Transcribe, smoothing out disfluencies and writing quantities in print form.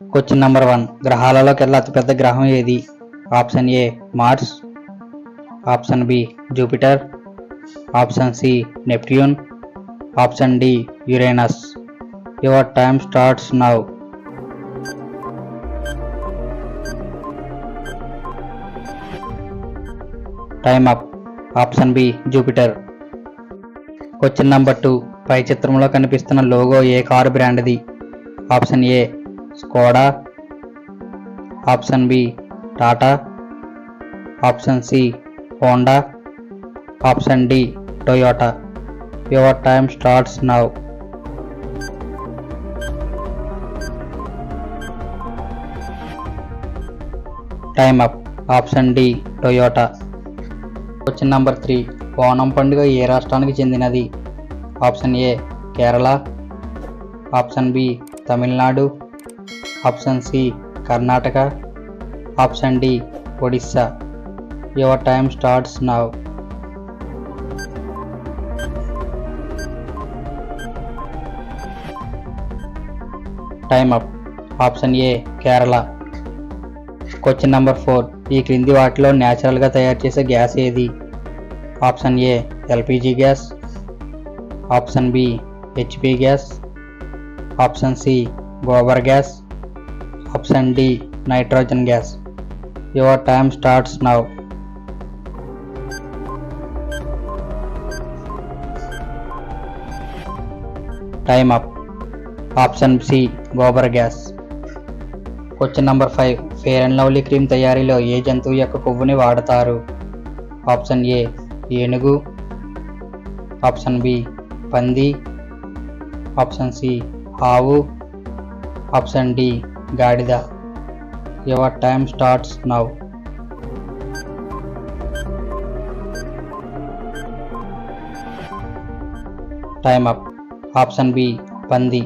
Question number 1. గ్రహాలలోకెల్లా అతిపెద్ద గ్రహం ఏది? Option A Mars, option B Jupiter, option C Neptune, option D Uranus. Your time starts now. Time up. Option B Jupiter. Question number 2. పై చిత్రంలో కనిపిస్తున్న logo ఏ car బ్రాండ్ది? Option A Skoda, option B Tata, option C Honda, option D Toyota. Your time starts now. Time up. Option D Toyota. Question number 3. Onam పండుగ ఏ రాష్ట్రానికి చెందినది? Option A Kerala, option B Tamil Nadu, option C Karnataka, option D Odisha. Your time starts now. Time up. Option A Kerala. Question number 4. ఈ క్రింది వాటిలో న్యాచురల్గా తయారు చేసే గ్యాస్ ఏది? Option A LPG gas, option B HP gas, option C gobar gas, option D nitrogen gas. Your time starts now. Time up. Option C gobar gas. Question number 5. Fair and Lovely cream తయారీలో ఏ జంతువు యొక్క కొవ్వుని వాడతారు? Option A ఏనుగు, option B పంది, option C ఆవు, option D గాడిద. Your time starts now. Time up. Option B పంది.